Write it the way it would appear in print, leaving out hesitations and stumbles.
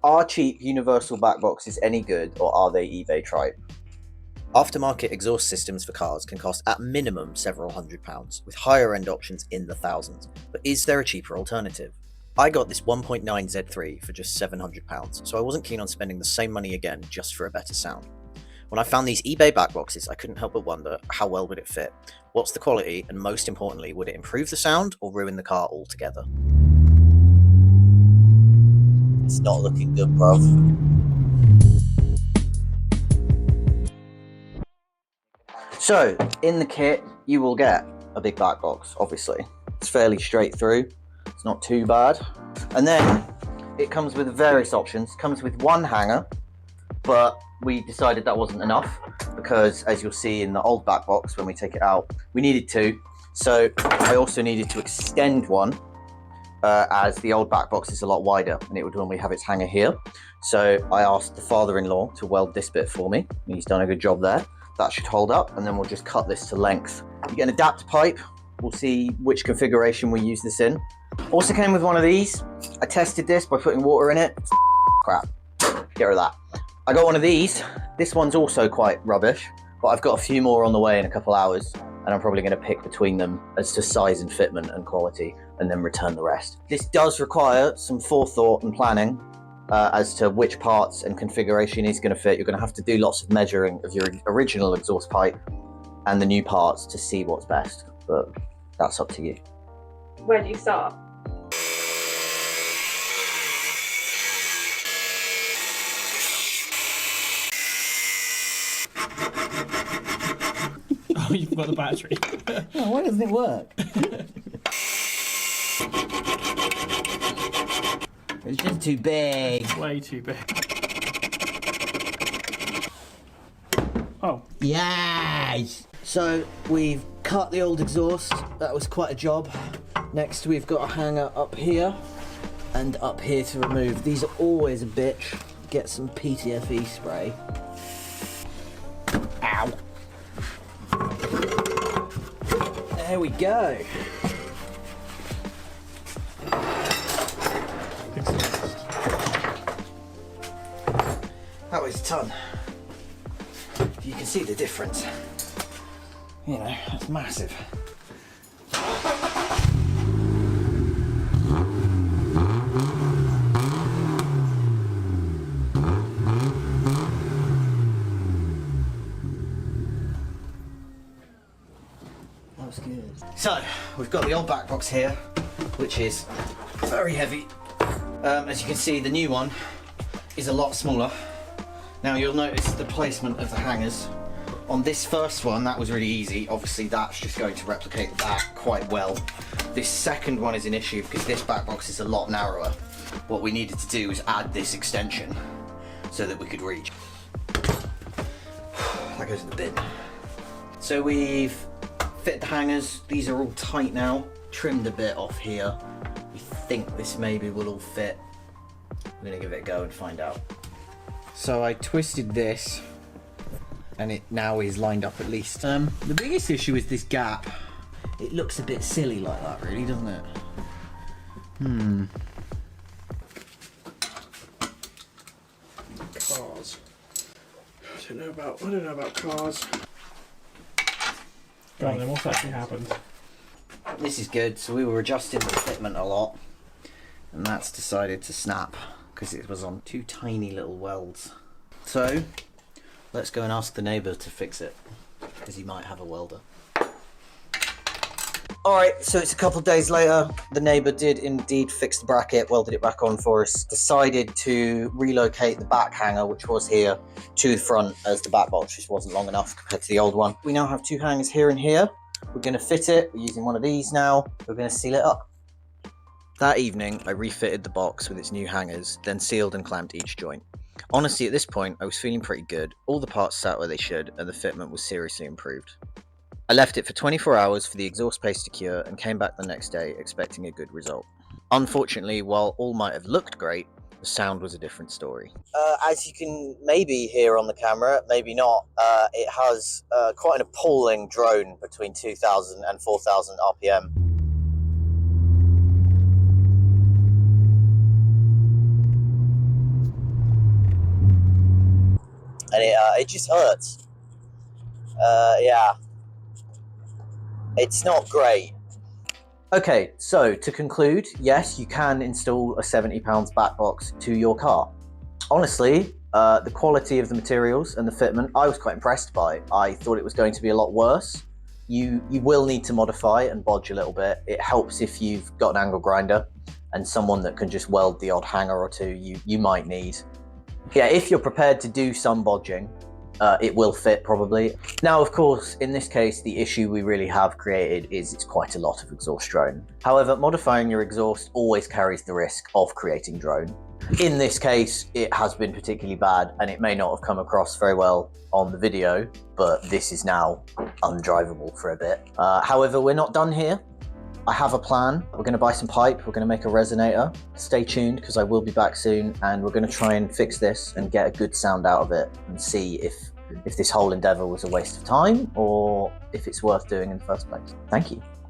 Are cheap universal back boxes any good, or are they eBay tripe? Aftermarket exhaust systems for cars can cost at minimum several £100s, with higher end options in the thousands. But is there a cheaper alternative? I got this 1.9 Z3 for just £700, so I wasn't keen on spending the same money again just for a better sound. When I found these eBay back boxes, I couldn't help but wonder, how well would it fit? What's the quality? And most importantly, would it improve the sound or ruin the car altogether? It's not looking good, bruv. So, in the kit, you will get a big back box, obviously. It's fairly straight through. It's not too bad. And then it comes with various options. It comes with one hanger, but we decided that wasn't enough because, as you'll see in the old back box, when we take it out, we needed two. So I also needed to extend one as the old back box is a lot wider and it would normally have its hanger here. So I asked the father-in-law to weld this bit for me. He's done a good job there. That should hold up, and then we'll just cut this to length. You get an adapter pipe. We'll see which configuration we use this in. Also came with one of these. I tested this by putting water in it. Crap. Get rid of that. I got one of these. This one's also quite rubbish, but I've got a few more on the way in a couple hours, and I'm probably going to pick between them as to size and fitment and quality, and then return the rest. This does require some forethought and planning as to which parts and configuration is going to fit. You're going to have to do lots of measuring of your original exhaust pipe and the new parts to see what's best, but that's up to you. Where do you start? Oh, you've got the battery. Oh, why doesn't it work? It's just too big. Way too big. Oh. Yes! So we've cut the old exhaust. That was quite a job. Next we've got a hanger up here and up here to remove. These are always a bitch. Get some PTFE spray. Ow. There we go. That was a ton. You can see the difference. You know, that's massive. That was good. So, we've got the old back box here, which is very heavy. As you can see, the new one is a lot smaller. Now you'll notice the placement of the hangers. On this first one, that was really easy. Obviously that's just going to replicate the back quite well. This second one is an issue because this back box is a lot narrower. What we needed to do was add this extension so that we could reach. That goes in the bin. So we've fit the hangers. These are all tight now. Trimmed a bit off here. We think this maybe will all fit. We're gonna give it a go and find out. So I twisted this and it now is lined up at least. The biggest issue is this gap. It looks a bit silly like that really, doesn't it? Cars. I don't know about cars. Go on then, what's actually happened? This is good. So we were adjusting the fitment a lot and that's decided to snap because it was on two tiny little welds. So let's go and ask the neighbour to fix it because he might have a welder. Alright, so it's a couple of days later. The neighbour did indeed fix the bracket, welded it back on for us, decided to relocate the back hanger, which was here, to the front as the back box just wasn't long enough compared to the old one. We now have two hangers here and here. We're going to fit it. We're using one of these now. We're going to seal it up. That evening, I refitted the box with its new hangers, then sealed and clamped each joint. Honestly, at this point, I was feeling pretty good. All the parts sat where they should, and the fitment was seriously improved. I left it for 24 hours for the exhaust paste to cure and came back the next day expecting a good result. Unfortunately, while all might have looked great, the sound was a different story. As you can maybe hear on the camera, maybe not, it has quite an appalling drone between 2,000 and 4,000 RPM. and it just hurts. Yeah, it's not great. Okay, so to conclude, yes, you can install a £70 backbox to your car. Honestly, the quality of the materials and the fitment, I was quite impressed by. I thought it was going to be a lot worse. You will need to modify and bodge a little bit. It helps if you've got an angle grinder and someone that can just weld the odd hanger or two you might need. Yeah, if you're prepared to do some bodging, it will fit probably. Now, of course, in this case, the issue we really have created is it's quite a lot of exhaust drone. However, modifying your exhaust always carries the risk of creating drone. In this case, it has been particularly bad and it may not have come across very well on the video, but this is now undrivable for a bit. However, we're not done here. I have a plan. We're going to buy some pipe. We're going to make a resonator. Stay tuned because I will be back soon and we're going to try and fix this and get a good sound out of it and see if this whole endeavor was a waste of time or if it's worth doing in the first place. Thank you.